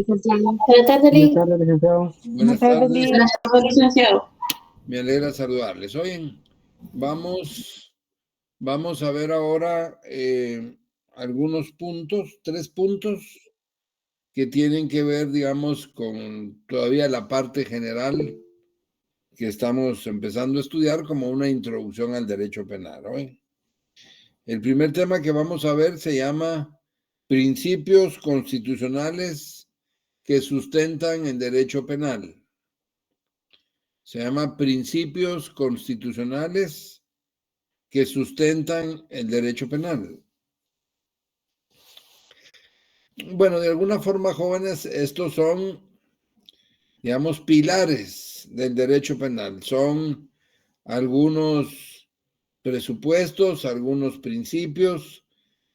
Buenas tardes, Buenas tardes, licenciado. Buenas tardes. Buenas tardes, licenciado. Me alegra saludarles. Oigan, vamos a ver ahora algunos puntos, 3 puntos que tienen que ver, digamos, con todavía la parte general que estamos empezando a estudiar como una introducción al derecho penal. ¿Oye? El primer tema que vamos a ver se llama principios constitucionales que sustentan el derecho penal. Se llama principios constitucionales que sustentan el derecho penal. Bueno, de alguna forma, jóvenes, estos son, digamos, pilares del derecho penal. Son algunos presupuestos, algunos principios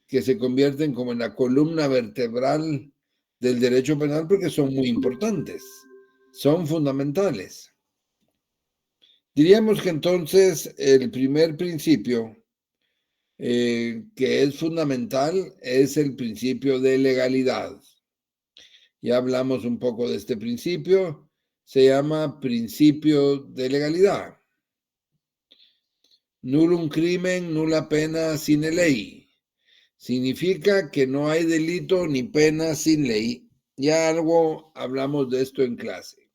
que se convierten como en la columna vertebral del derecho penal porque son muy importantes, son fundamentales. Diríamos que entonces el primer principio que es fundamental es el principio de legalidad. Ya hablamos un poco de este principio, se llama principio de legalidad. Nullum crimen, nulla pena sine ley. Significa que no hay delito ni pena sin ley. Ya algo hablamos de esto en clase.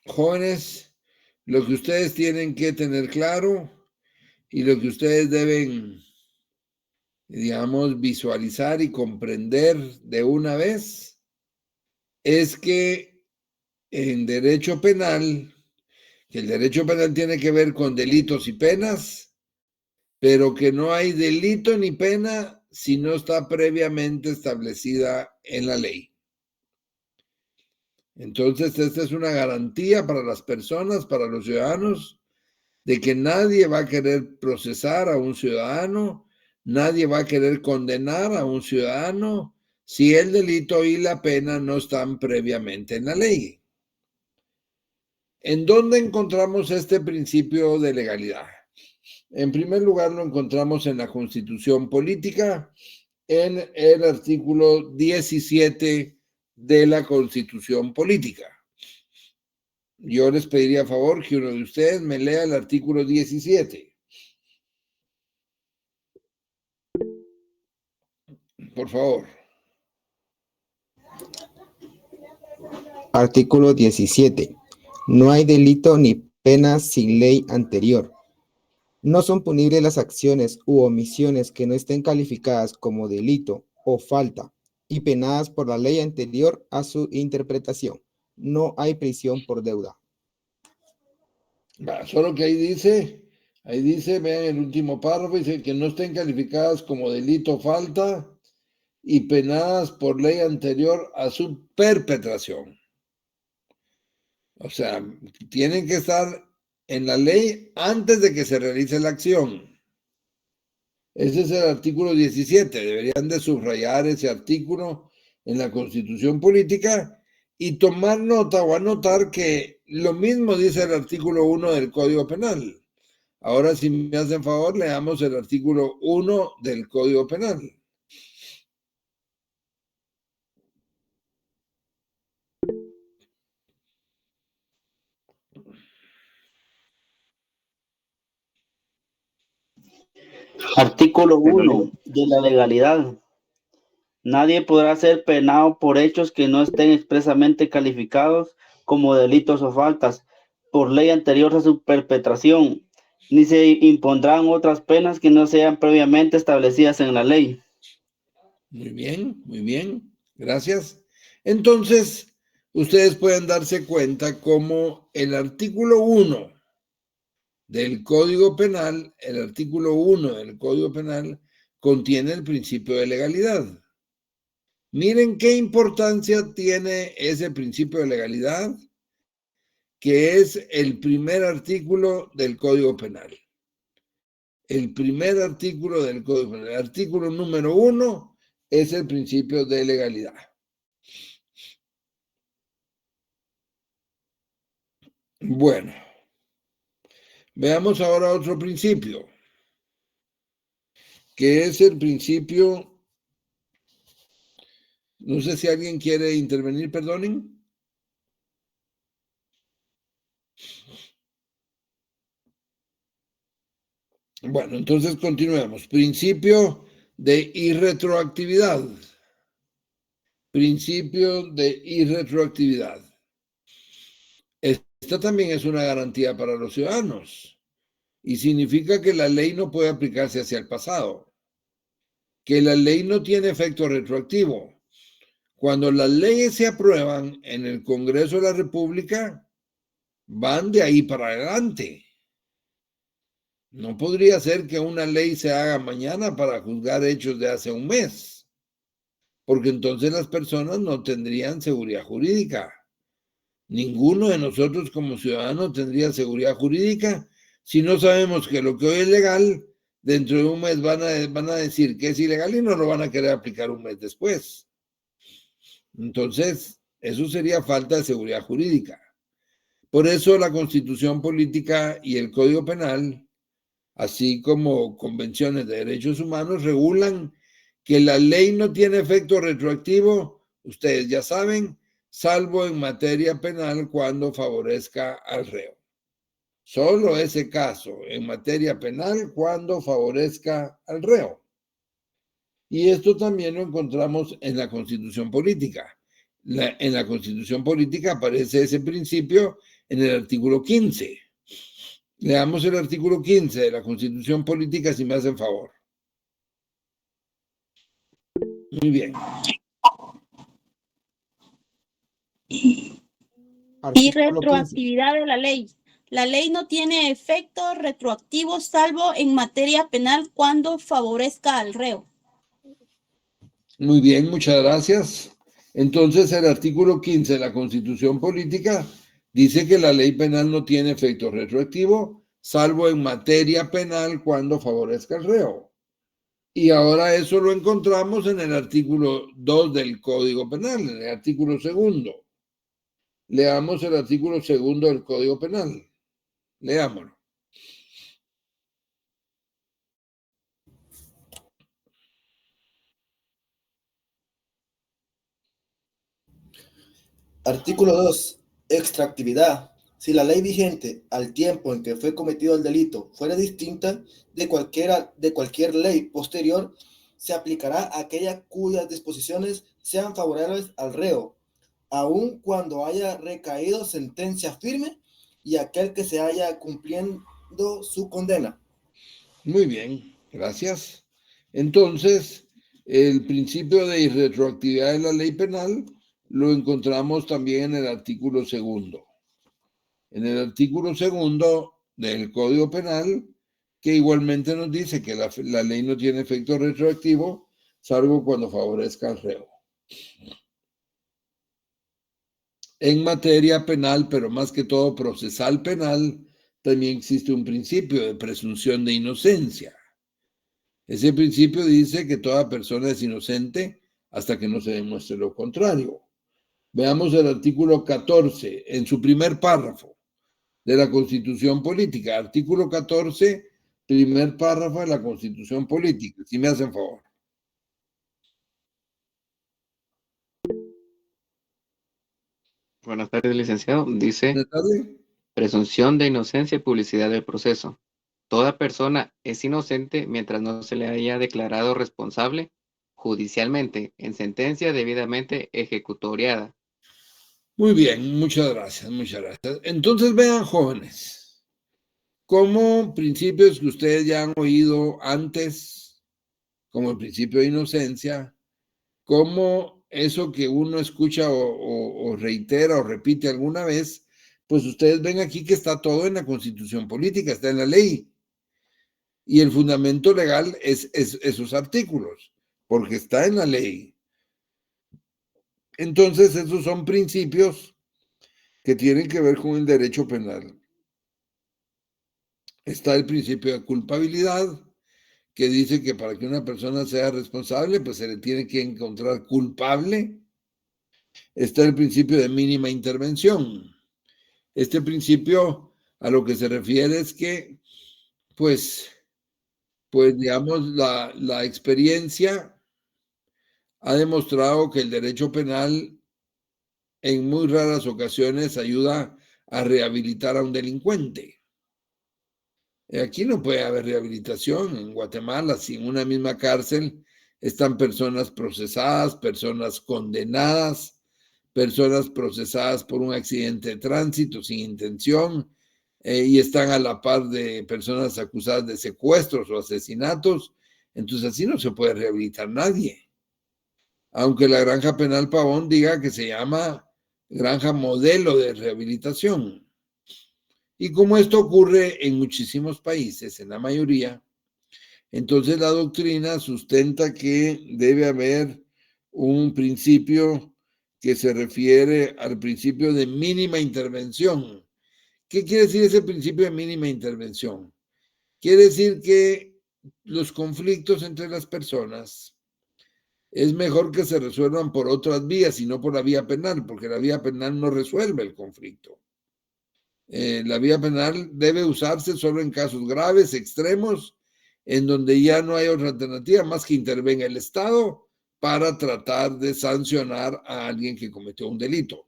Jóvenes, lo que ustedes tienen que tener claro y lo que ustedes deben, digamos, visualizar y comprender de una vez es que en derecho penal, que el derecho penal tiene que ver con delitos y penas, pero que no hay delito ni pena si no está previamente establecida en la ley. Entonces, esta es una garantía para las personas, para los ciudadanos, de que nadie va a querer procesar a un ciudadano, nadie va a querer condenar a un ciudadano si el delito y la pena no están previamente en la ley. ¿En dónde encontramos este principio de legalidad? En primer lugar, lo encontramos en la Constitución Política, en el artículo 17 de la Constitución Política. Yo les pediría a favor que uno de ustedes me lea el artículo 17. Por favor. Artículo 17. No hay delito ni pena sin ley anterior. No son punibles las acciones u omisiones que no estén calificadas como delito o falta y penadas por la ley anterior a su interpretación. No hay prisión por deuda. Solo que ahí dice, vean el último párrafo, dice que no estén calificadas como delito o falta y penadas por ley anterior a su perpetración. O sea, tienen que estar en la ley antes de que se realice la acción. Ese es el artículo 17. Deberían de subrayar ese artículo en la Constitución Política y tomar nota o anotar que lo mismo dice el artículo 1 del Código Penal. Ahora, si me hacen favor, leamos el artículo 1 del Código Penal. Artículo 1 de la legalidad. Nadie podrá ser penado por hechos que no estén expresamente calificados como delitos o faltas por ley anterior a su perpetración, ni se impondrán otras penas que no sean previamente establecidas en la ley. Muy bien, gracias. Entonces, ustedes pueden darse cuenta cómo el artículo 1 del Código Penal, contiene el principio de legalidad. Miren qué importancia tiene ese principio de legalidad, que es el primer artículo del Código Penal. El primer artículo del Código Penal, el artículo número 1, es el principio de legalidad. Bueno, veamos ahora otro principio, que es el principio No sé si alguien quiere intervenir, perdonen. Bueno, entonces continuemos. Principio de irretroactividad. Principio de irretroactividad. Esta también es una garantía para los ciudadanos y significa que la ley no puede aplicarse hacia el pasado, que la ley no tiene efecto retroactivo. Cuando las leyes se aprueban en el Congreso de la República, van de ahí para adelante. No podría ser que una ley se haga mañana para juzgar hechos de hace un mes, porque entonces las personas no tendrían seguridad jurídica. Ninguno de nosotros como ciudadanos tendría seguridad jurídica si no sabemos que lo que hoy es legal, dentro de un mes van a decir que es ilegal y no lo van a querer aplicar un mes después. Entonces, eso sería falta de seguridad jurídica. Por eso la Constitución Política y el Código Penal, así como convenciones de derechos humanos, regulan que la ley no tiene efecto retroactivo, ustedes ya saben, salvo en materia penal cuando favorezca al reo. Solo ese caso, en materia penal, cuando favorezca al reo. Y esto también lo encontramos en la Constitución Política. En la Constitución Política aparece ese principio en el artículo 15. Leamos el artículo 15 de la Constitución Política si me hacen favor. Muy bien. Y Artículo 15. retroactividad de la ley. La ley no tiene efecto retroactivo salvo en materia penal cuando favorezca al reo. Muy bien, muchas gracias. Entonces, el artículo 15 de la Constitución Política dice que la ley penal no tiene efecto retroactivo, salvo en materia penal cuando favorezca al reo. Y ahora eso lo encontramos en el artículo 2 del Código Penal, en el artículo 2. Leamos el artículo 2 del Código Penal. Leámoslo. Artículo 2. Extractividad. Si la ley vigente al tiempo en que fue cometido el delito fuera distinta de cualquier ley posterior, se aplicará a aquella cuyas disposiciones sean favorables al reo, aun cuando haya recaído sentencia firme y aquel que se haya cumpliendo su condena. Muy bien, gracias. Entonces, el principio de irretroactividad de la ley penal lo encontramos también en el artículo 2. En el artículo 2 del Código Penal, que igualmente nos dice que la ley no tiene efecto retroactivo, salvo cuando favorezca al reo. En materia penal, pero más que todo procesal penal, también existe un principio de presunción de inocencia. Ese principio dice que toda persona es inocente hasta que no se demuestre lo contrario. Veamos el artículo 14 en su primer párrafo de la Constitución Política. Artículo 14, primer párrafo de la Constitución Política, si me hacen favor. Buenas tardes, licenciado. Dice Buenas tardes. presunción de inocencia y publicidad del proceso. Toda persona es inocente mientras no se le haya declarado responsable judicialmente en sentencia debidamente ejecutoriada. Muy bien, muchas gracias, muchas gracias. Entonces vean, jóvenes, como principios que ustedes ya han oído antes, como el principio de inocencia, como eso que uno escucha o reitera o repite alguna vez, pues ustedes ven aquí que está todo en la Constitución Política, está en la ley. Y el fundamento legal es esos artículos, porque está en la ley. Entonces, esos son principios que tienen que ver con el derecho penal. Está el principio de culpabilidad, que dice que para que una persona sea responsable, pues se le tiene que encontrar culpable. Está el principio de mínima intervención. Este principio a lo que se refiere es que, pues digamos, la experiencia ha demostrado que el derecho penal en muy raras ocasiones ayuda a rehabilitar a un delincuente. Aquí no puede haber rehabilitación. En Guatemala, si en una misma cárcel están personas procesadas, personas condenadas, personas procesadas por un accidente de tránsito sin intención, y están a la par de personas acusadas de secuestros o asesinatos, entonces así no se puede rehabilitar nadie. Aunque la Granja Penal Pavón diga que se llama Granja Modelo de Rehabilitación. Y como esto ocurre en muchísimos países, en la mayoría, entonces la doctrina sustenta que debe haber un principio que se refiere al principio de mínima intervención. ¿Qué quiere decir ese principio de mínima intervención? Quiere decir que los conflictos entre las personas es mejor que se resuelvan por otras vías y no por la vía penal, porque la vía penal no resuelve el conflicto. La vía penal debe usarse solo en casos graves, extremos, en donde ya no hay otra alternativa más que intervenga el Estado para tratar de sancionar a alguien que cometió un delito,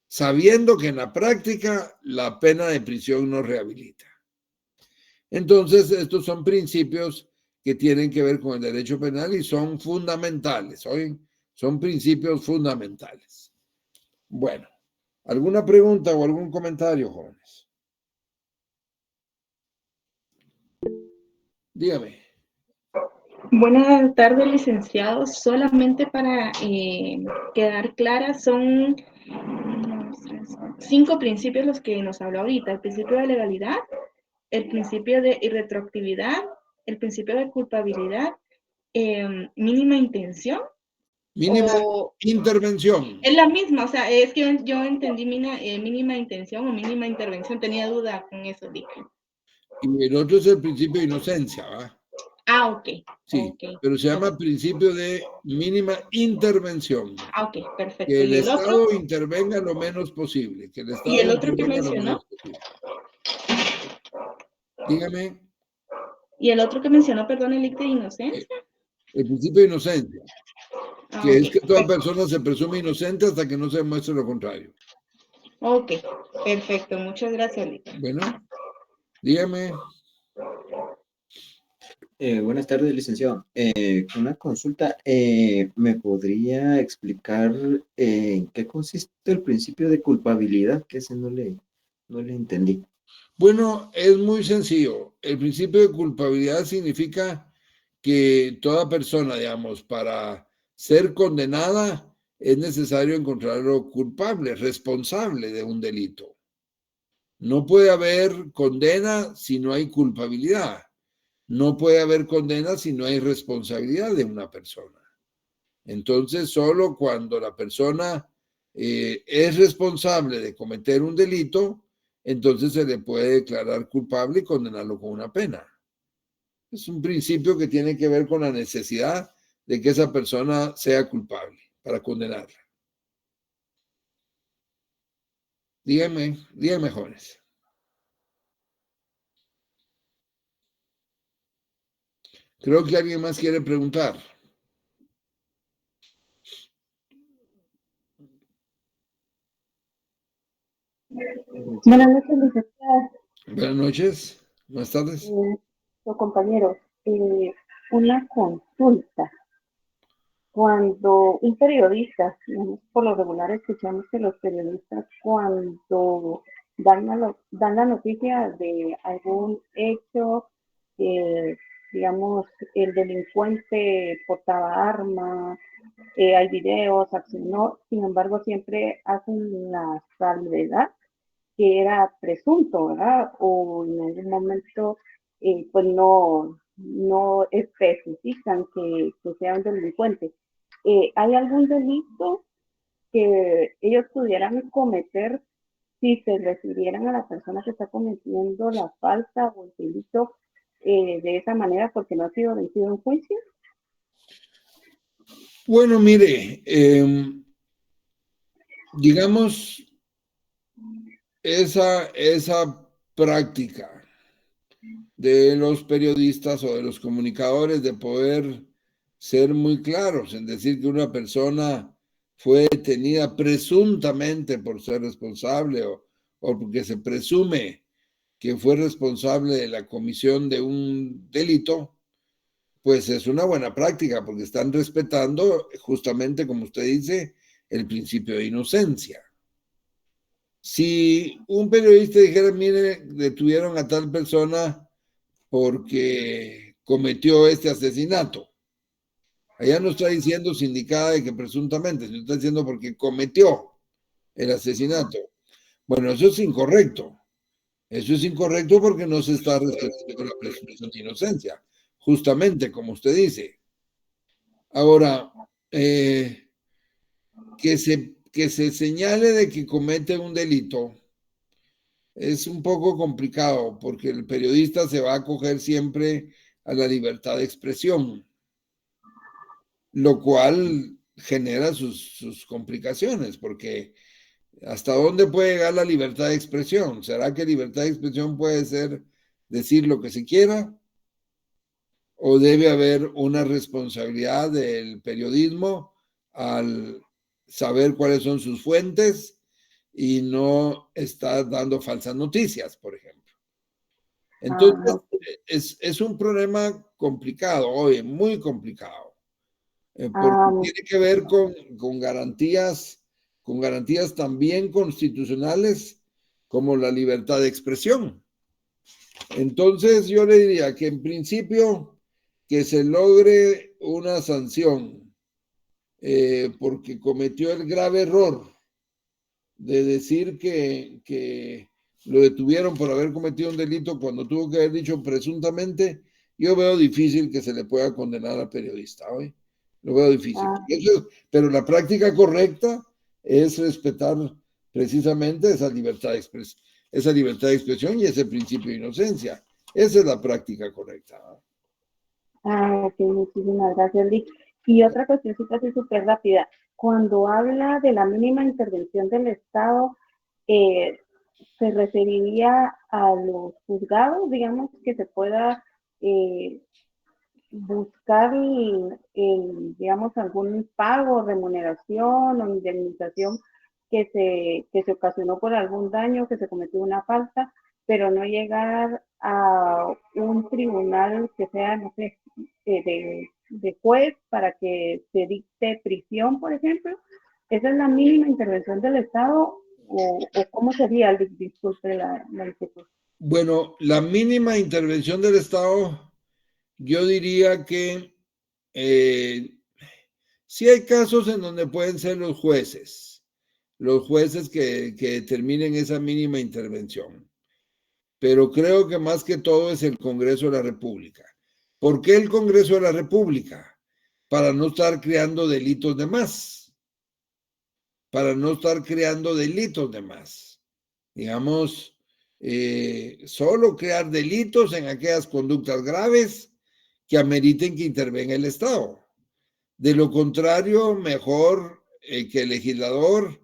sabiendo que en la práctica la pena de prisión no rehabilita. Entonces, estos son principios que tienen que ver con el derecho penal y son fundamentales, ¿oyen? Son principios fundamentales. Bueno, ¿alguna pregunta o algún comentario, jóvenes? Dígame. Buenas tardes, licenciado. Solamente para quedar clara, son 5 principios los que nos habló ahorita. El principio de legalidad, el principio de irretroactividad, el principio de culpabilidad, mínima intención. Mínima intervención. Es la misma, o sea, es que yo entendí mínima intención o mínima intervención. Tenía duda con eso, dije. Y el otro es el principio de inocencia, ¿va? Ah, ok. Sí, Okay. pero se llama principio de mínima intervención. Ah, ok, perfecto. Que el ¿Y el Estado otro? intervenga lo menos posible. Que el Estado ¿Y el otro que intervenga lo mencionó? menos posible. Dígame. ¿Y el otro que mencionó, perdón, el de inocencia? El principio de inocencia. Ah, Que ok, es que toda persona se presume inocente hasta que no se demuestre lo contrario. Ok, perfecto. Muchas gracias, Lick. Bueno, dígame. Buenas tardes, licenciado. Una consulta. ¿Me podría explicar en qué consiste el principio de culpabilidad? Que ese no le entendí. Bueno, es muy sencillo. El principio de culpabilidad significa que toda persona, digamos, para ser condenada es necesario encontrarlo culpable, responsable de un delito. No puede haber condena si no hay culpabilidad. No puede haber condena si no hay responsabilidad de una persona. Entonces, solo cuando la persona es responsable de cometer un delito, entonces se le puede declarar culpable y condenarlo con una pena. Es un principio que tiene que ver con la necesidad de que esa persona sea culpable para condenarla. Díganme, jóvenes. Creo que alguien más quiere preguntar. Buenas noches, licenciada. Buenas noches, buenas tardes. Compañeros, una consulta. Cuando un periodista, por lo regular escuchamos que los periodistas cuando dan la noticia de algún hecho, digamos, el delincuente portaba arma, hay videos, accionó, sin embargo siempre hacen la salvedad que era presunto, ¿verdad? O en algún momento, pues no especifican que sea un delincuente. ¿Hay algún delito que ellos pudieran cometer si se refirieran a la persona que está cometiendo la falta o el delito de esa manera porque no ha sido vencido en juicio? Bueno, mire, digamos, esa práctica de los periodistas o de los comunicadores de poder ser muy claros en decir que una persona fue detenida presuntamente por ser responsable o porque se presume que fue responsable de la comisión de un delito, pues es una buena práctica porque están respetando justamente, como usted dice, el principio de inocencia. Si un periodista dijera, mire, detuvieron a tal persona porque cometió este asesinato, allá no está diciendo sindicada de que presuntamente, sino está diciendo porque cometió el asesinato. Bueno, eso es incorrecto. Eso es incorrecto porque no se está respetando la presunción de inocencia, justamente como usted dice. Ahora, que se señale de que comete un delito es un poco complicado porque el periodista se va a acoger siempre a la libertad de expresión, lo cual genera sus complicaciones, porque ¿hasta dónde puede llegar la libertad de expresión? ¿Será que libertad de expresión puede ser decir lo que se quiera? ¿O debe haber una responsabilidad del periodismo al saber cuáles son sus fuentes y no estar dando falsas noticias, por ejemplo? Entonces, es un problema complicado, oye, muy complicado, porque tiene que ver con garantías también constitucionales como la libertad de expresión. Entonces, yo le diría que en principio que se logre una sanción porque cometió el grave error de decir que lo detuvieron por haber cometido un delito cuando tuvo que haber dicho presuntamente. Yo veo difícil que se le pueda condenar al periodista, ¿oye? Lo veo difícil. Pero la práctica correcta es respetar precisamente esa libertad de expresión y ese principio de inocencia. Esa es la práctica correcta, ¿no? Ok, muchísimas gracias, Lick. Y otra cuestioncita así súper rápida. Cuando habla de la mínima intervención del Estado, ¿se referiría a los juzgados, digamos, que se pueda buscar, digamos, algún pago, remuneración o indemnización que se ocasionó por algún daño, que se cometió una falta, pero no llegar a un tribunal que sea, no sé, de juez para que se dicte prisión, por ejemplo? ¿Esa es la mínima intervención del Estado o cómo sería? Disculpe la inquietud. Bueno, la mínima intervención del Estado, yo diría que sí hay casos en donde pueden ser los jueces que determinen esa mínima intervención. Pero creo que más que todo es el Congreso de la República. ¿Por qué el Congreso de la República? Para no estar creando delitos de más. Para no estar creando delitos de más. Digamos, solo crear delitos en aquellas conductas graves que ameriten que intervenga el Estado. De lo contrario, mejor que el legislador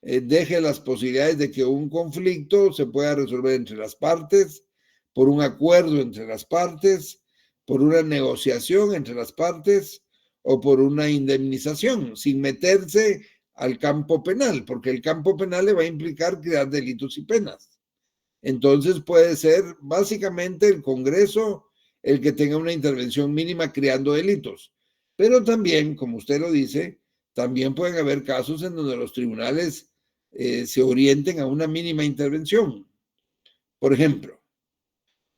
deje las posibilidades de que un conflicto se pueda resolver entre las partes, por un acuerdo entre las partes, por una negociación entre las partes o por una indemnización, sin meterse al campo penal, porque el campo penal le va a implicar crear delitos y penas. Entonces puede ser básicamente el Congreso el que tenga una intervención mínima creando delitos. Pero también, como usted lo dice, también pueden haber casos en donde los tribunales se orienten a una mínima intervención. Por ejemplo,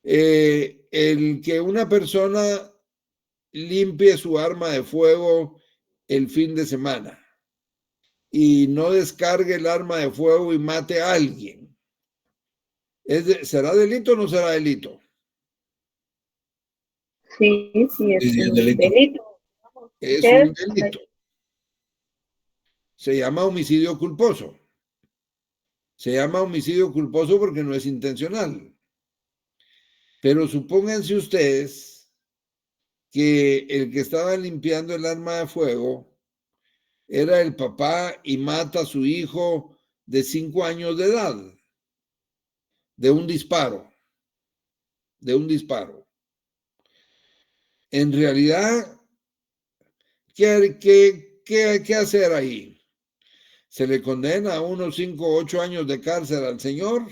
el que una persona limpie su arma de fuego el fin de semana y no descargue el arma de fuego y mate a alguien. ¿Será delito o no será delito? Sí, es un delito. Es un delito. Se llama homicidio culposo. Se llama homicidio culposo porque no es intencional. Pero supónganse ustedes que el que estaba limpiando el arma de fuego era el papá y mata a su hijo de 5 años de edad de un disparo. En realidad, ¿Qué hacer ahí? ¿Se le condena a unos 5 o 8 años de cárcel al señor?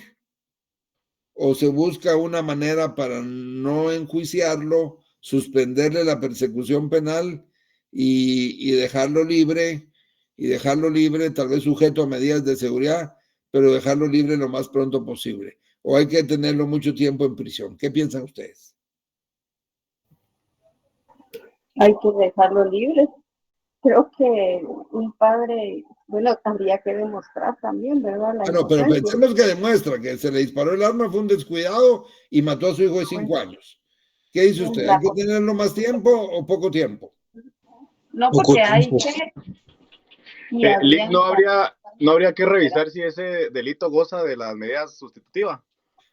¿O se busca una manera para no enjuiciarlo, suspenderle la persecución penal y dejarlo libre? Y dejarlo libre, tal vez sujeto a medidas de seguridad, pero dejarlo libre lo más pronto posible. ¿O hay que tenerlo mucho tiempo en prisión? ¿Qué piensan ustedes? Hay que dejarlo libre. Creo que un padre, bueno, habría que demostrar también, ¿verdad? La Bueno, pero inocencia. pensemos que demuestra que se le disparó el arma, fue un descuidado y mató a su hijo de 5 años. ¿Qué dice usted? ¿Hay que tenerlo más tiempo o poco tiempo? No, Poco porque hay tiempo. que... y habría- No habría que revisar si ese delito goza de las medidas sustitutivas.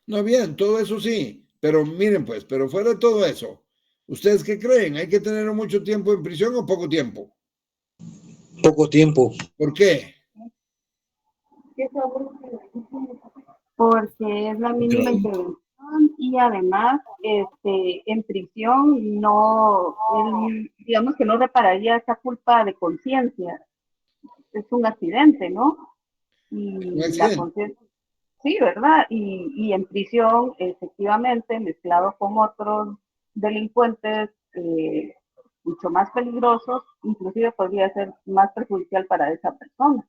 No, bien, todo eso sí, pero miren pues, pero fuera de todo eso, ¿ustedes qué creen? ¿Hay que tenerlo mucho tiempo en prisión o poco tiempo? Poco tiempo. ¿Por qué? Porque es la mínima intervención y además en prisión no, digamos que no repararía esa culpa de conciencia. Es un accidente, ¿no? Y Un la accidente. conciencia, sí, ¿verdad? Y en prisión, efectivamente, mezclado con otros delincuentes mucho más peligrosos, inclusive podría ser más perjudicial para esa persona.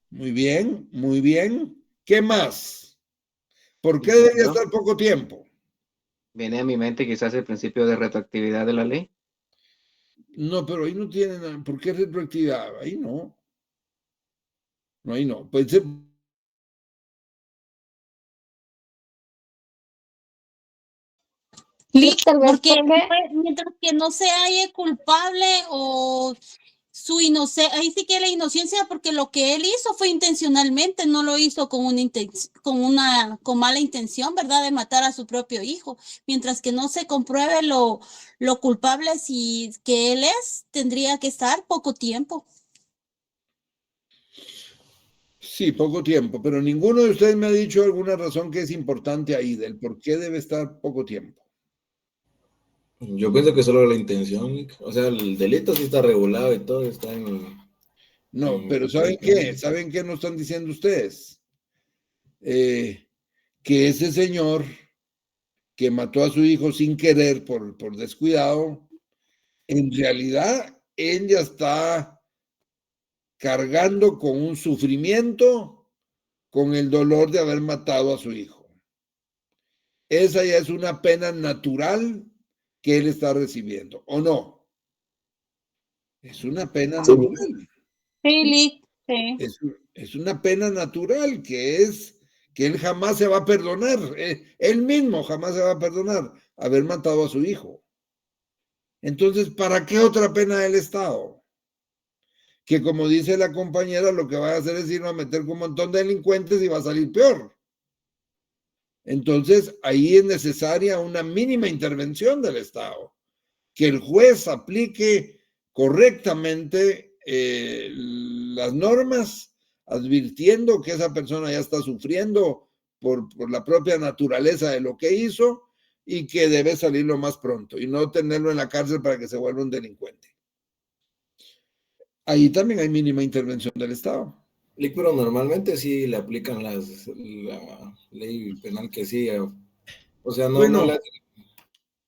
Muy bien, muy bien. ¿Qué más? ¿Por qué debería estar poco tiempo? Viene a mi mente quizás el principio de retroactividad de la ley. No, pero ahí no tienen, ¿por qué retroactividad? Ahí no. No, ahí no. Puede ser. Listo, tal vez porque porque mientras que no se halle culpable o su inocencia, ahí sí que la inocencia, porque lo que él hizo fue intencionalmente, no lo hizo con con mala intención, ¿verdad? De matar a su propio hijo. Mientras que no se compruebe lo culpable si que él es, tendría que estar poco tiempo. Sí, poco tiempo, pero ninguno de ustedes me ha dicho alguna razón que es importante ahí, del por qué debe estar poco tiempo. Yo pienso que solo la intención, o sea, el delito sí está regulado y todo está en... No, pero ¿saben qué? ¿Saben qué nos están diciendo ustedes? Que ese señor que mató a su hijo sin querer por descuidado, en realidad él ya está cargando con un sufrimiento, con el dolor de haber matado a su hijo. Esa ya es una pena natural que él está recibiendo, ¿o no? Es una pena natural. Sí, sí. Es una pena natural que él jamás se va a perdonar. Él mismo jamás se va a perdonar haber matado a su hijo. Entonces, ¿para qué otra pena del Estado? Que como dice la compañera, lo que va a hacer es irnos a meter con un montón de delincuentes y va a salir peor. Entonces, ahí es necesaria una mínima intervención del Estado. Que el juez aplique correctamente las normas, advirtiendo que esa persona ya está sufriendo por la propia naturaleza de lo que hizo y que debe salir lo más pronto y no tenerlo en la cárcel para que se vuelva un delincuente. Ahí también hay mínima intervención del Estado. Pero normalmente sí le aplican la ley penal que sí, o sea, no le...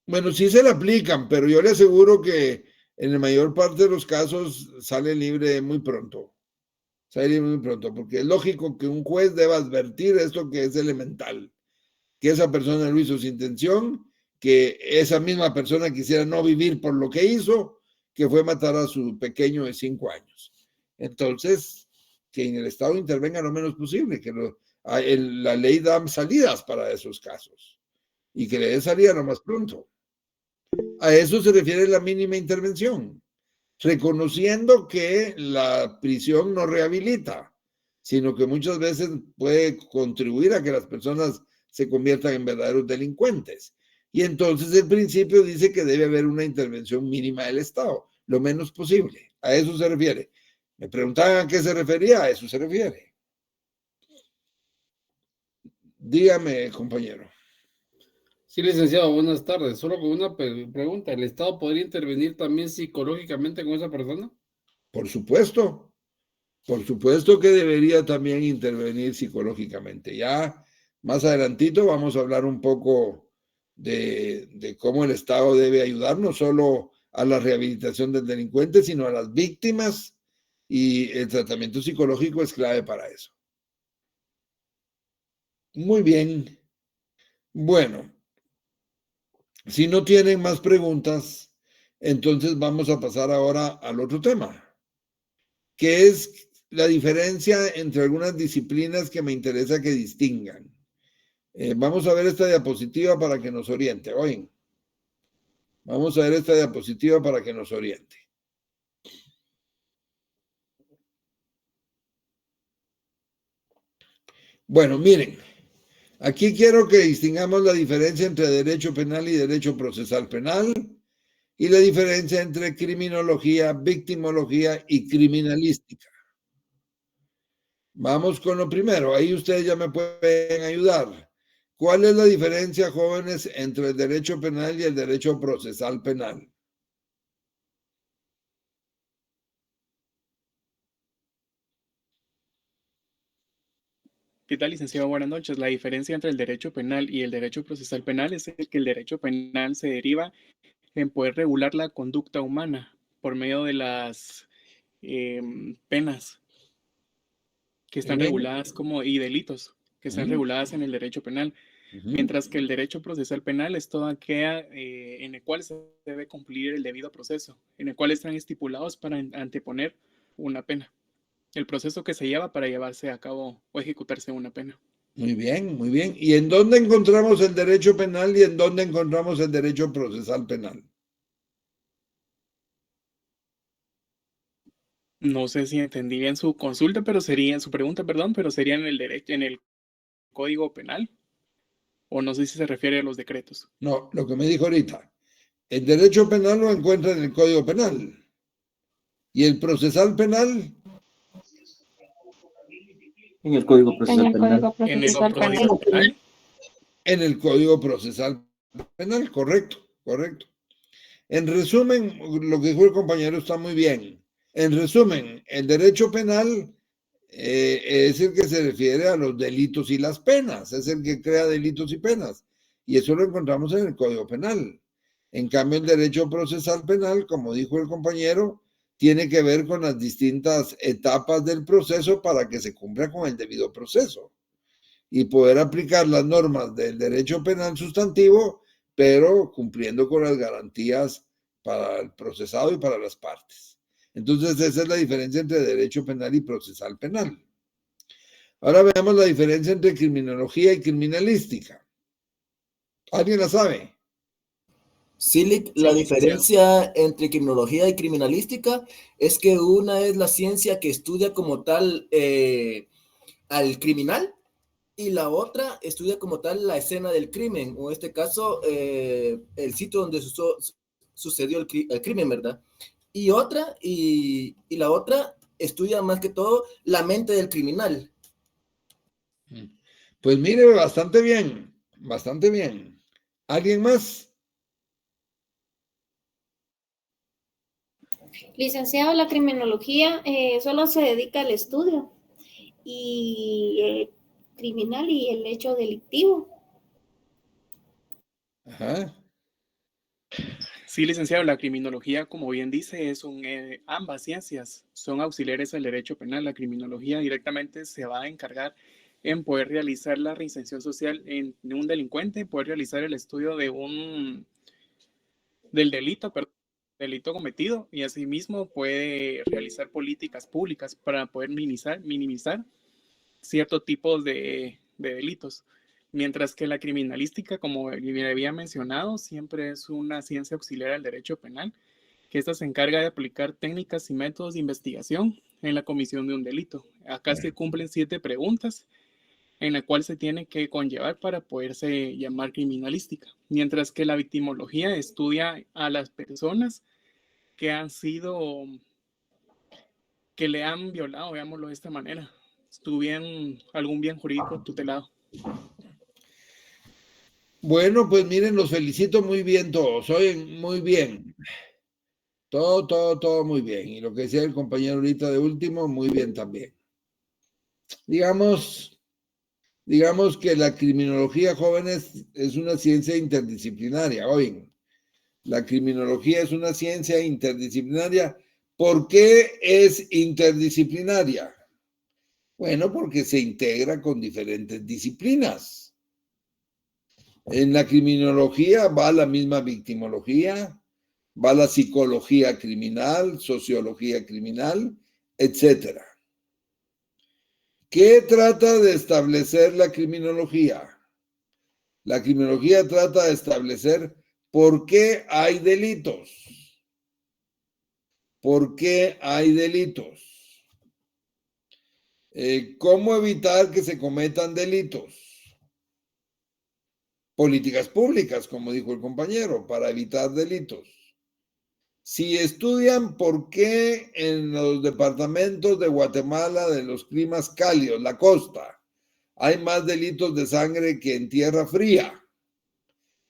Bueno, sí se le aplican, pero yo le aseguro que en la mayor parte de los casos sale libre muy pronto. Sale libre muy pronto, porque es lógico que un juez deba advertir esto que es elemental, que esa persona lo hizo sin intención, que esa misma persona quisiera no vivir por lo que hizo, que fue matar a su pequeño de 5 años. Entonces, que en el Estado intervenga lo menos posible, que la ley da salidas para esos casos y que le dé salida lo más pronto. A eso se refiere la mínima intervención, reconociendo que la prisión no rehabilita, sino que muchas veces puede contribuir a que las personas se conviertan en verdaderos delincuentes. Y entonces el principio dice que debe haber una intervención mínima del Estado, lo menos posible. A eso se refiere. Me preguntaban a qué se refería, a eso se refiere. Dígame, compañero. Sí, licenciado, buenas tardes. Solo con una pregunta. ¿El Estado podría intervenir también psicológicamente con esa persona? Por supuesto que debería también intervenir psicológicamente. Ya más adelantito vamos a hablar un poco de cómo el Estado debe ayudar no solo a la rehabilitación del delincuente, sino a las víctimas, y el tratamiento psicológico es clave para eso. Muy bien. Bueno, si no tienen más preguntas, entonces vamos a pasar ahora al otro tema, que es la diferencia entre algunas disciplinas que me interesa que distingan. Vamos a ver esta diapositiva para que nos oriente. Oigan, vamos a ver esta diapositiva para que nos oriente. Bueno, miren, aquí quiero que distingamos la diferencia entre derecho penal y derecho procesal penal, y la diferencia entre criminología, victimología y criminalística. Vamos con lo primero, ahí ustedes ya me pueden ayudar. ¿Cuál es la diferencia, jóvenes, entre el derecho penal y el derecho procesal penal? ¿Qué tal, licenciado? Buenas noches. La diferencia entre el derecho penal y el derecho procesal penal es que el derecho penal se deriva en poder regular la conducta humana por medio de las penas que están reguladas y delitos que están reguladas en el derecho penal, mientras que el derecho procesal penal es toda aquella en el cual se debe cumplir el debido proceso, en el cual están estipulados para anteponer una pena, el proceso que se lleva para llevarse a cabo o ejecutarse una pena. Muy bien, muy bien. ¿Y en dónde encontramos el derecho penal y en dónde encontramos el derecho procesal penal? No sé si entendí bien su consulta, pero sería su pregunta, perdón, pero sería en el derecho, en el Código Penal, o no sé si se refiere a los decretos. No, lo que me dijo ahorita. El derecho penal lo encuentra en el Código Penal. ¿Y el procesal penal? En el Código Procesal Penal. En el Código Penal. En el Código Procesal Penal, correcto, correcto. En resumen, lo que dijo el compañero está muy bien. En resumen, el derecho penal es el que se refiere a los delitos y las penas, es el que crea delitos y penas. Y eso lo encontramos en el Código Penal. En cambio, el derecho procesal penal, como dijo el compañero, tiene que ver con las distintas etapas del proceso para que se cumpla con el debido proceso y poder aplicar las normas del derecho penal sustantivo, pero cumpliendo con las garantías para el procesado y para las partes. Entonces, esa es la diferencia entre derecho penal y procesal penal. Ahora veamos la diferencia entre criminología y criminalística. ¿Alguien la sabe? Sí, la diferencia entre criminología y criminalística es que una es la ciencia que estudia como tal al criminal y la otra estudia como tal la escena del crimen, o en este caso el sitio donde sucedió el crimen, ¿verdad? Y la otra estudia más que todo la mente del criminal. Pues mire, bastante bien, bastante bien. ¿Alguien más? Licenciado, la criminología solo se dedica al estudio y criminal y el hecho delictivo. Ajá. Sí, licenciado, la criminología, como bien dice, ambas ciencias son auxiliares al derecho penal. La criminología directamente se va a encargar en poder realizar la reinserción social en un delincuente, poder realizar el estudio del delito cometido, y asimismo puede realizar políticas públicas para poder minimizar ciertos tipos de delitos. Mientras que la criminalística, como bien había mencionado, siempre es una ciencia auxiliar al derecho penal, que esta se encarga de aplicar técnicas y métodos de investigación en la comisión de un delito. Acá se cumplen 7 preguntas en la cual se tiene que conllevar para poderse llamar criminalística. Mientras que la victimología estudia a las personas que que le han violado, veámoslo de esta manera, tuvieron algún bien jurídico tutelado. Bueno, pues miren, los felicito muy bien todos, oyen muy bien. Todo muy bien. Y lo que decía el compañero ahorita de último, muy bien también. Digamos que la criminología, jóvenes, es una ciencia interdisciplinaria. Oigan, la criminología es una ciencia interdisciplinaria. ¿Por qué es interdisciplinaria? Bueno, porque se integra con diferentes disciplinas. En la criminología va la misma victimología, va la psicología criminal, sociología criminal, etc. ¿Qué trata de establecer la criminología? La criminología trata de establecer por qué hay delitos. ¿Por qué hay delitos? ¿Cómo evitar que se cometan delitos? Políticas públicas, como dijo el compañero, para evitar delitos. Si estudian por qué en los departamentos de Guatemala, de los climas cálidos, la costa, hay más delitos de sangre que en tierra fría,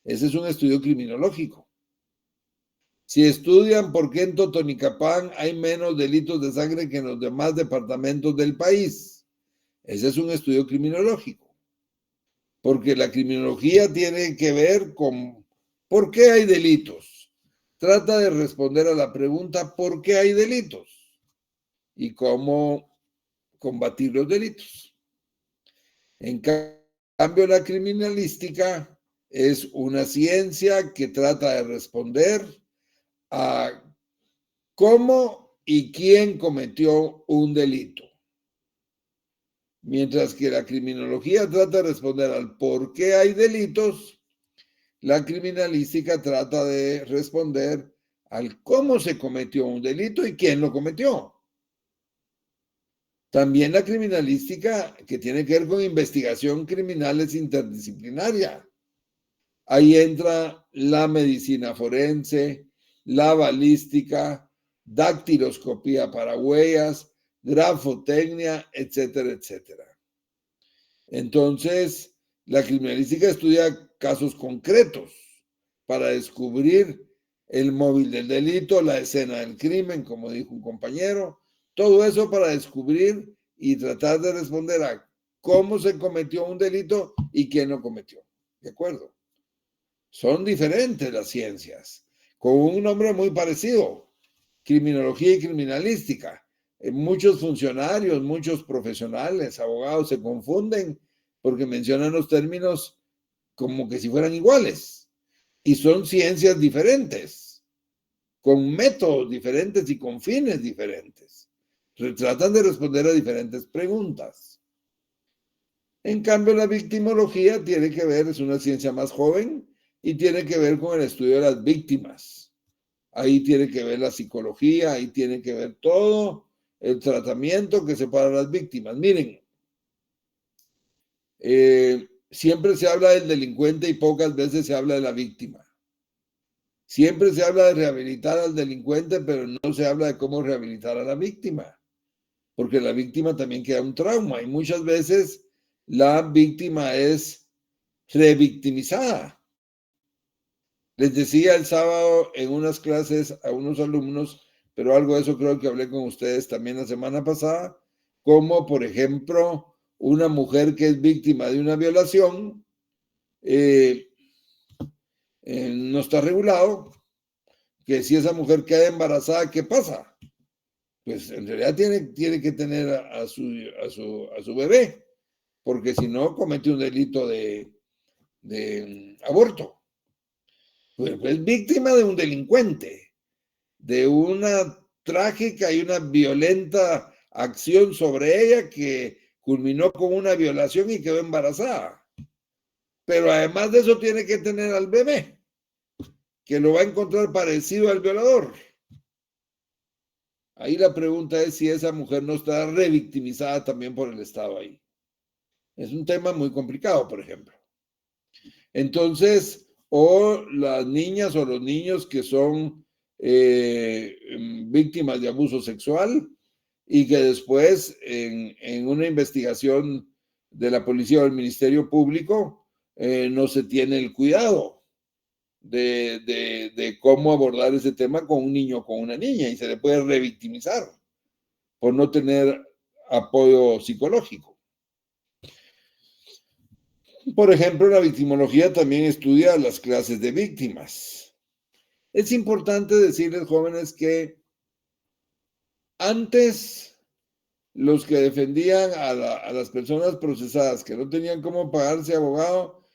ese es un estudio criminológico. Si estudian por qué en Totonicapán hay menos delitos de sangre que en los demás departamentos del país, ese es un estudio criminológico. Porque la criminología tiene que ver con por qué hay delitos. Trata de responder a la pregunta ¿por qué hay delitos? Y cómo combatir los delitos. En cambio, la criminalística es una ciencia que trata de responder a cómo y quién cometió un delito. Mientras que la criminología trata de responder al por qué hay delitos, la criminalística trata de responder al cómo se cometió un delito y quién lo cometió. También la criminalística, que tiene que ver con investigación criminal, es interdisciplinaria. Ahí entra la medicina forense, la balística, dactiloscopía para huellas, grafotecnia, etcétera, etcétera. Entonces, la criminalística estudia casos concretos para descubrir el móvil del delito, la escena del crimen, como dijo un compañero, todo eso para descubrir y tratar de responder a cómo se cometió un delito y quién lo cometió. ¿De acuerdo? Son diferentes las ciencias, con un nombre muy parecido, criminología y criminalística. Muchos funcionarios, muchos profesionales, abogados se confunden porque mencionan los términos como que si fueran iguales. Y son ciencias diferentes, con métodos diferentes y con fines diferentes. Tratan de responder a diferentes preguntas. En cambio, la victimología tiene que ver, es una ciencia más joven y tiene que ver con el estudio de las víctimas. Ahí tiene que ver la psicología, ahí tiene que ver todo el tratamiento que se para las víctimas. Miren, siempre se habla del delincuente y pocas veces se habla de la víctima. Siempre se habla de rehabilitar al delincuente, pero no se habla de cómo rehabilitar a la víctima, porque la víctima también queda un trauma y muchas veces la víctima es revictimizada. Les decía el sábado en unas clases a unos alumnos, pero algo de eso creo que hablé con ustedes también la semana pasada, como por ejemplo una mujer que es víctima de una violación, no está regulado, que si esa mujer queda embarazada, ¿qué pasa? Pues en realidad tiene que tener a su bebé, porque si no comete un delito de aborto. Pues es víctima de un delincuente, de una trágica y una violenta acción sobre ella que culminó con una violación y quedó embarazada. Pero además de eso tiene que tener al bebé, que lo va a encontrar parecido al violador. Ahí la pregunta es si esa mujer no está revictimizada también por el Estado ahí. Es un tema muy complicado, por ejemplo. Entonces, o las niñas o los niños que son víctimas de abuso sexual y que después en una investigación de la policía o del Ministerio Público no se tiene el cuidado de cómo abordar ese tema con un niño o con una niña, y se le puede revictimizar por no tener apoyo psicológico. Por ejemplo, la victimología también estudia las clases de víctimas. Es importante decirles, jóvenes, que antes los que defendían a las personas procesadas que no tenían cómo pagarse abogado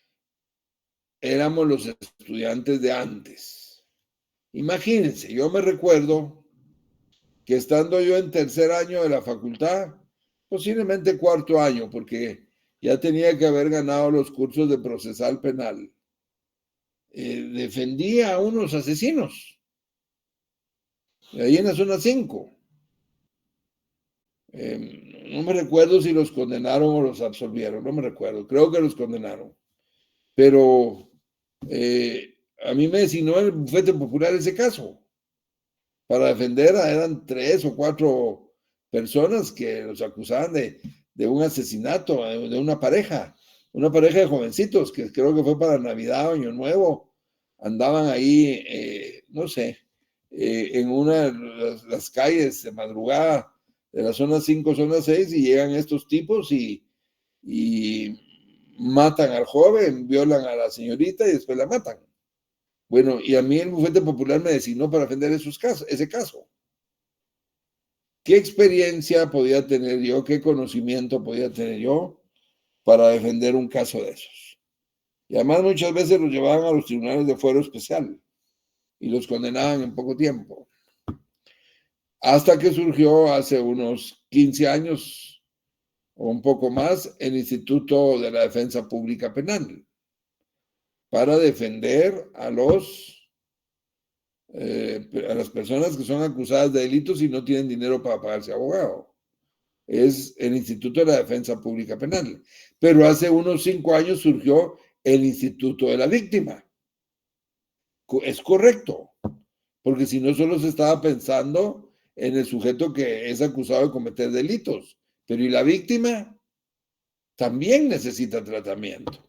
éramos los estudiantes de antes. Imagínense, yo me recuerdo que estando yo en tercer año de la facultad, posiblemente cuarto año, porque ya tenía que haber ganado los cursos de procesal penal, defendía a unos asesinos, ahí en la zona 5. No me recuerdo si los condenaron o los absolvieron, no me recuerdo, creo que los condenaron. Pero a mí me designó el bufete popular ese caso. Para defender eran 3 o 4 personas que los acusaban de un asesinato, de una pareja de jovencitos, que creo que fue para Navidad o Año Nuevo. Andaban ahí, no sé, en una de las calles de madrugada de la zona 5, zona 6, y llegan estos tipos y matan al joven, violan a la señorita y después la matan. Bueno, y a mí el bufete popular me designó para defender ese caso. ¿Qué experiencia podía tener yo? ¿Qué conocimiento podía tener yo para defender un caso de esos? Y además muchas veces los llevaban a los tribunales de fuero especial y los condenaban en poco tiempo. Hasta que surgió hace unos 15 años o un poco más el Instituto de la Defensa Pública Penal, para defender a las personas que son acusadas de delitos y no tienen dinero para pagarse abogado. Es el Instituto de la Defensa Pública Penal. Pero hace unos 5 años surgió el Instituto de la Víctima. Es correcto, porque si no solo se estaba pensando en el sujeto que es acusado de cometer delitos, pero ¿y la víctima? También necesita tratamiento.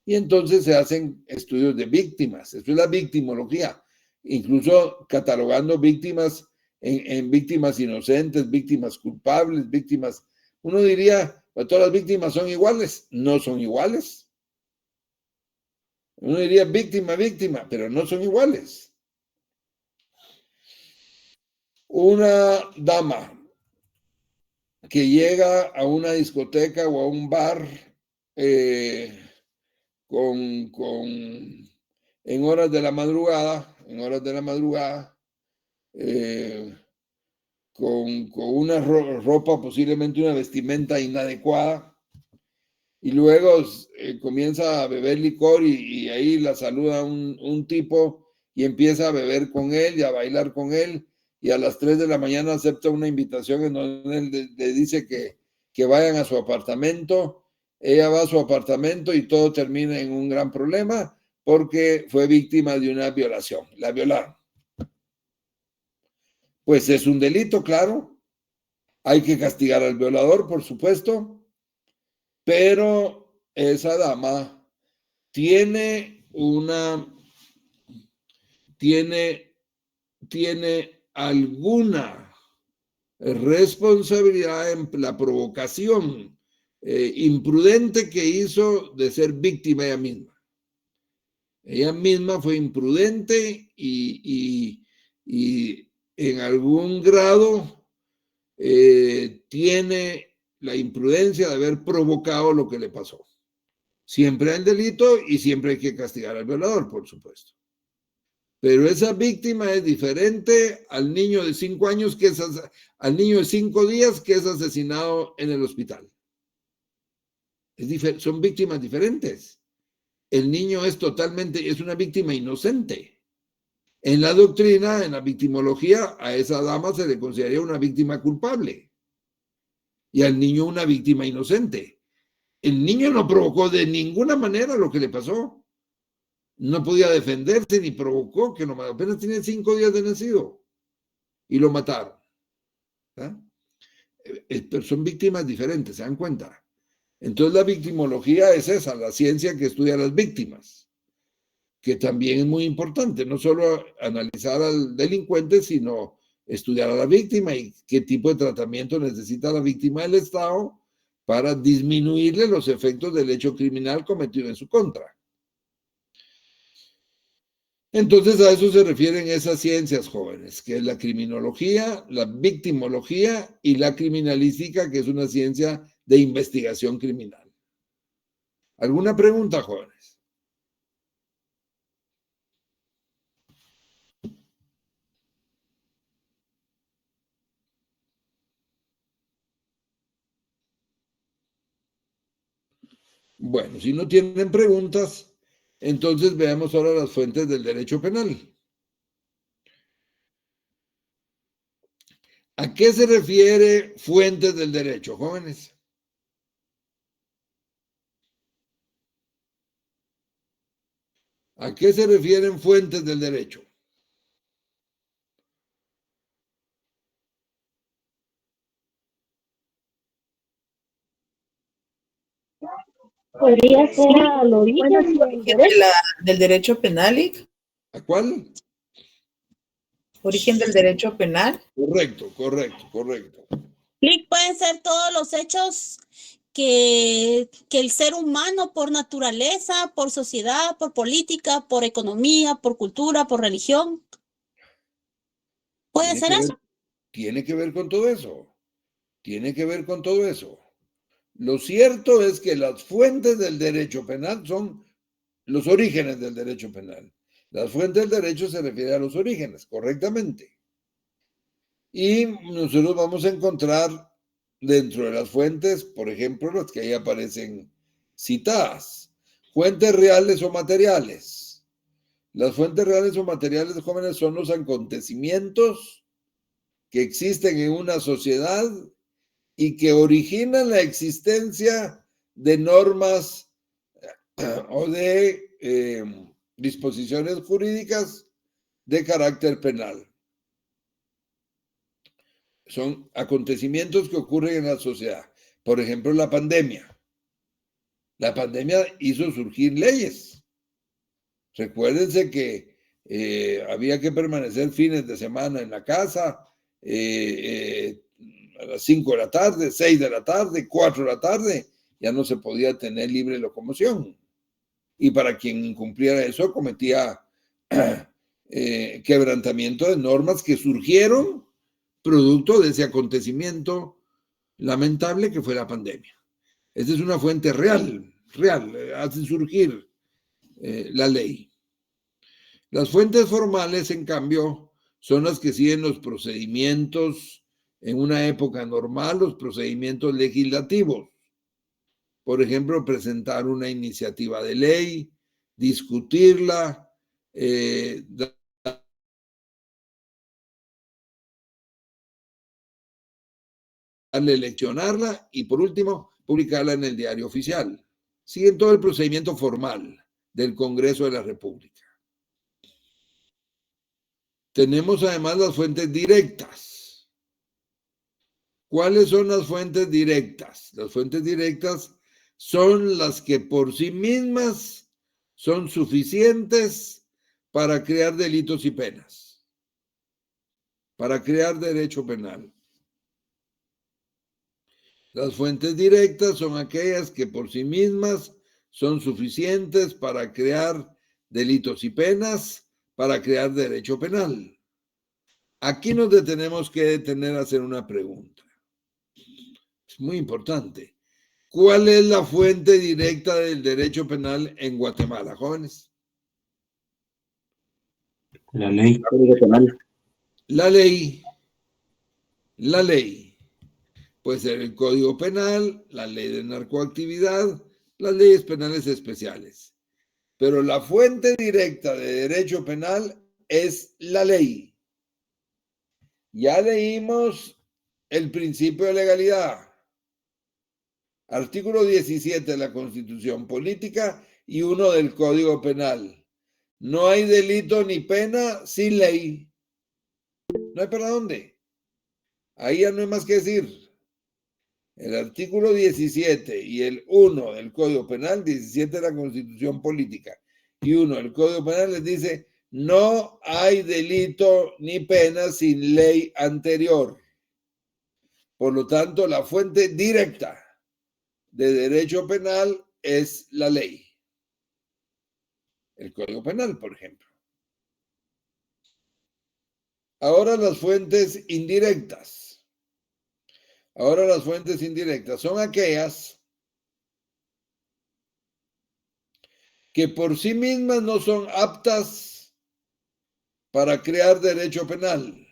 Y entonces se hacen estudios de víctimas. Eso es la victimología. Incluso catalogando víctimas en víctimas inocentes, víctimas culpables, víctimas... Uno diría, todas las víctimas son iguales. No son iguales. Uno diría víctima, víctima, pero no son iguales. Una dama que llega a una discoteca o a un bar en horas de la madrugada, con una ropa, posiblemente una vestimenta inadecuada, y luego comienza a beber licor y ahí la saluda un tipo y empieza a beber con él y a bailar con él, y a las 3 de la mañana acepta una invitación en donde él le dice que vayan a su apartamento. Ella va a su apartamento y todo termina en un gran problema porque fue víctima de una violación. La violaron. Pues es un delito, claro. Hay que castigar al violador, por supuesto. Pero esa dama tiene alguna responsabilidad en la provocación imprudente que hizo de ser víctima ella misma. Ella misma fue imprudente y en algún grado tiene la imprudencia de haber provocado lo que le pasó. Siempre hay delito y siempre hay que castigar al violador, por supuesto. Pero esa víctima es diferente al niño de 5 años, al niño de 5 días que es asesinado en el hospital. Son víctimas diferentes. El niño es una víctima inocente. En la doctrina, en la victimología, a esa dama se le consideraría una víctima culpable y al niño una víctima inocente. El niño no provocó de ninguna manera lo que le pasó. No podía defenderse ni provocó que lo mataron. Apenas tenía 5 días de nacido y lo mataron. Pero son víctimas diferentes, ¿se dan cuenta? Entonces la victimología es esa, la ciencia que estudia a las víctimas, que también es muy importante, no solo analizar al delincuente, sino estudiar a la víctima y qué tipo de tratamiento necesita la víctima del Estado para disminuirle los efectos del hecho criminal cometido en su contra. Entonces a eso se refieren esas ciencias, jóvenes, que es la criminología, la victimología y la criminalística, que es una ciencia de investigación criminal. ¿Alguna pregunta, jóvenes? Bueno, si no tienen preguntas, entonces veamos ahora las fuentes del derecho penal. ¿A qué se refiere fuentes del derecho, jóvenes? ¿A qué se refieren fuentes del derecho? Podría ser al origen del derecho. Del derecho penal, ¿y? ¿A cuál? Origen del derecho penal. Correcto. Clic pueden ser todos los hechos que el ser humano por naturaleza, por sociedad, por política, por economía, por cultura, por religión. ¿Puede ser eso? Tiene que ver con todo eso. Tiene que ver con todo eso. Lo cierto es que las fuentes del derecho penal son los orígenes del derecho penal. Las fuentes del derecho se refieren a los orígenes, correctamente. Y nosotros vamos a encontrar dentro de las fuentes, por ejemplo, las que ahí aparecen citadas, fuentes reales o materiales. Las fuentes reales o materiales, jóvenes, son los acontecimientos que existen en una sociedad y que originan la existencia de normas o de disposiciones jurídicas de carácter penal. Son acontecimientos que ocurren en la sociedad. Por ejemplo, la pandemia. La pandemia hizo surgir leyes. Recuérdense que había que permanecer fines de semana en la casa, a las 5 de la tarde, 6 de la tarde, 4 de la tarde, ya no se podía tener libre locomoción. Y para quien incumpliera eso, cometía quebrantamiento de normas que surgieron producto de ese acontecimiento lamentable que fue la pandemia. Esta es una fuente real, hace surgir la ley. Las fuentes formales, en cambio, son las que siguen los procedimientos en una época normal, los procedimientos legislativos. Por ejemplo, presentar una iniciativa de ley, discutirla, eleccionarla y, por último, publicarla en el diario oficial. Siguen todo el procedimiento formal del Congreso de la República. Tenemos además las fuentes directas. ¿Cuáles son las fuentes directas? Las fuentes directas son las que por sí mismas son suficientes para crear delitos y penas, para crear derecho penal. Las fuentes directas son aquellas que por sí mismas son suficientes para crear delitos y penas, para crear derecho penal. Aquí nos tenemos que detener a hacer una pregunta. Es muy importante. ¿Cuál es la fuente directa del derecho penal en Guatemala, jóvenes? La ley penal. La ley. La ley. Puede ser el Código Penal, la ley de narcoactividad, las leyes penales especiales. Pero la fuente directa de derecho penal es la ley. Ya leímos el principio de legalidad. Artículo 17 de la Constitución Política y 1 del Código Penal. No hay delito ni pena sin ley. No hay para dónde. Ahí ya no hay más que decir. El artículo 17 y el 1 del Código Penal, 17 de la Constitución Política y 1 del Código Penal les dice, no hay delito ni pena sin ley anterior. Por lo tanto, la fuente directa de derecho penal es la ley. El Código Penal, por ejemplo. Ahora las fuentes indirectas. Ahora las fuentes indirectas son aquellas que por sí mismas no son aptas para crear derecho penal.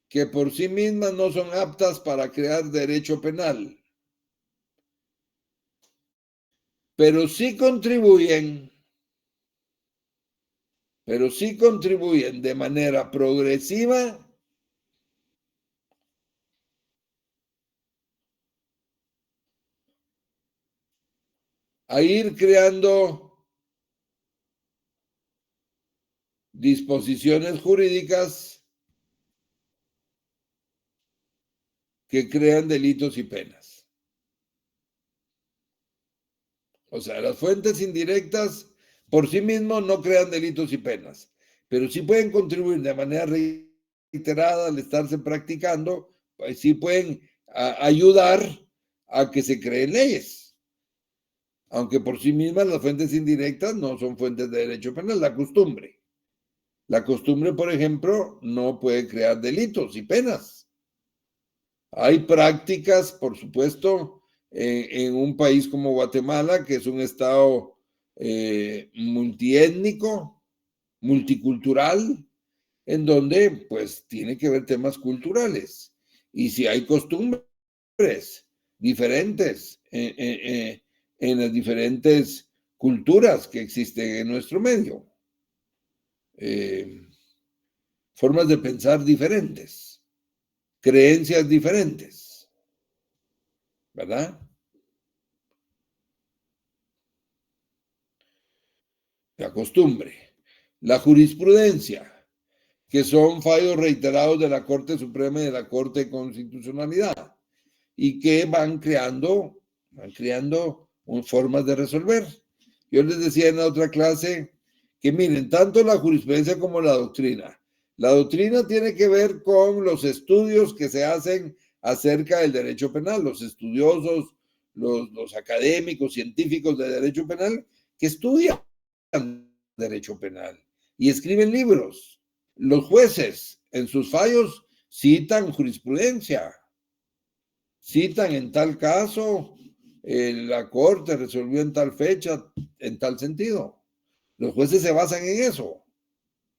Que por sí mismas no son aptas para crear derecho penal. Pero sí contribuyen de manera progresiva a ir creando disposiciones jurídicas que crean delitos y penas. O sea, las fuentes indirectas por sí mismos no crean delitos y penas, pero sí pueden contribuir de manera reiterada al estarse practicando, pues sí pueden ayudar a que se creen leyes. Aunque por sí mismas las fuentes indirectas no son fuentes de derecho penal, la costumbre. La costumbre, por ejemplo, no puede crear delitos y penas. Hay prácticas, por supuesto, en un país como Guatemala, que es un estado multiétnico, multicultural, en donde pues tiene que ver temas culturales. Y si hay costumbres diferentes en las diferentes culturas que existen en nuestro medio, formas de pensar diferentes, creencias diferentes, ¿verdad? La costumbre, la jurisprudencia, que son fallos reiterados de la Corte Suprema y de la Corte de Constitucionalidad, y que van creando formas de resolver. Yo les decía en la otra clase que miren, tanto la jurisprudencia como la doctrina tiene que ver con los estudios que se hacen acerca del derecho penal, los estudiosos, los académicos, científicos de derecho penal que estudian derecho penal y escriben libros. Los jueces en sus fallos citan jurisprudencia, citan en tal caso, la corte resolvió en tal fecha, en tal sentido. Los jueces se basan en eso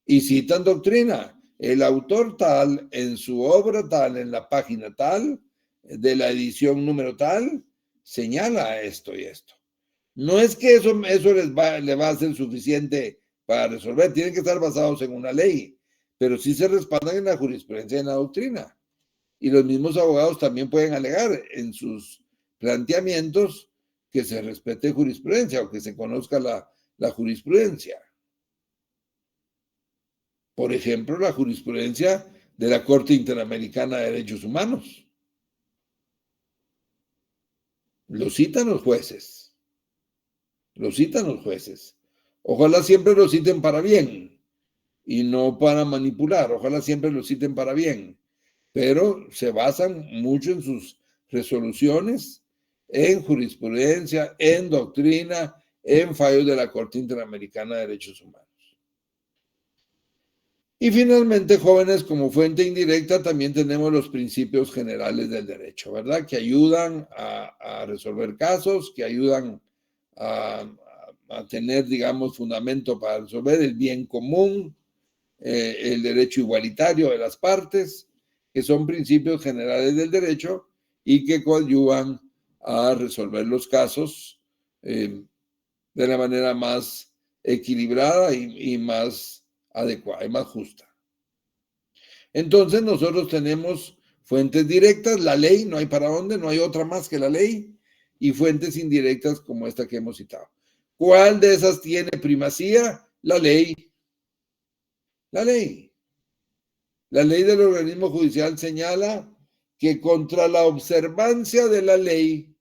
y citan doctrina. El autor tal, en su obra tal, en la página tal, de la edición número tal, señala esto y esto. No es que eso le va a ser suficiente para resolver, tienen que estar basados en una ley, pero sí se respaldan en la jurisprudencia y en la doctrina. Y los mismos abogados también pueden alegar en sus planteamientos que se respete jurisprudencia o que se conozca la jurisprudencia. Por ejemplo, la jurisprudencia de la Corte Interamericana de Derechos Humanos. Lo citan los jueces. Lo citan los jueces. Ojalá siempre lo citen para bien y no para manipular. Ojalá siempre lo citen para bien. Pero se basan mucho en sus resoluciones, en jurisprudencia, en doctrina, en fallos de la Corte Interamericana de Derechos Humanos. Y finalmente, jóvenes, como fuente indirecta también tenemos los principios generales del derecho, ¿verdad? Que ayudan a resolver casos, que ayudan a tener, digamos, fundamento para resolver el bien común, el derecho igualitario de las partes, que son principios generales del derecho y que coadyuvan a resolver los casos de la manera más equilibrada y más adecuada y más justa. Entonces nosotros tenemos fuentes directas, la ley, no hay para dónde, no hay otra más que la ley, y fuentes indirectas como esta que hemos citado. ¿Cuál de esas tiene primacía? La ley. La ley. La ley del organismo judicial señala que contra la observancia de la ley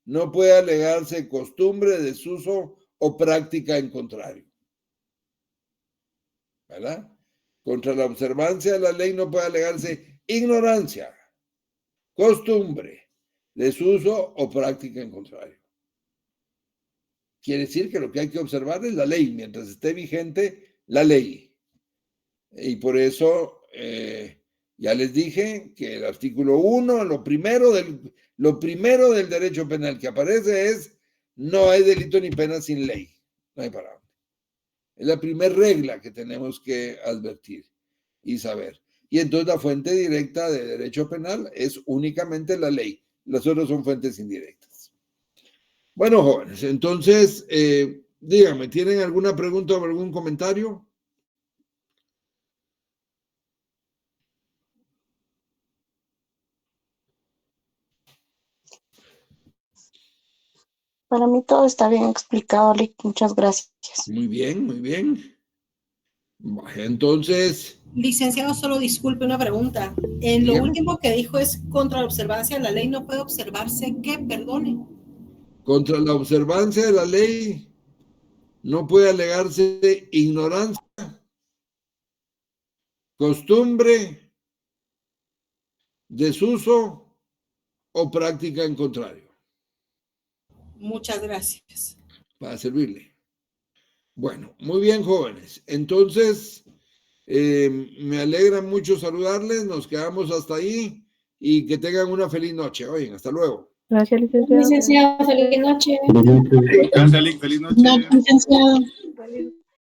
no puede alegarse costumbre, desuso o práctica en contrario. ¿Verdad? Contra la observancia de la ley no puede alegarse ignorancia, costumbre, desuso o práctica en contrario. Quiere decir que lo que hay que observar es la ley, mientras esté vigente la ley. Y por eso ya les dije que el artículo 1, lo primero del derecho penal que aparece es: no hay delito ni pena sin ley. No hay para dónde. Es la primera regla que tenemos que advertir y saber. Y entonces la fuente directa de derecho penal es únicamente la ley. Las otras son fuentes indirectas. Bueno, jóvenes, entonces, díganme, ¿tienen alguna pregunta o algún comentario? Para mí todo está bien explicado, Lick. Muchas gracias. Muy bien, muy bien. Entonces... Licenciado, solo disculpe una pregunta. En lo último que dijo es contra la observancia de la ley no puede observarse ¿qué? Perdone. Contra la observancia de la ley no puede alegarse ignorancia, costumbre, desuso o práctica en contrario. Muchas gracias. Para servirle. Bueno, muy bien, jóvenes. Entonces, me alegra mucho saludarles. Nos quedamos hasta ahí y que tengan una feliz noche. Oigan, hasta luego. Gracias, licenciado. Licenciado, feliz noche. Gracias, Lick. Feliz noche. No, licenciado.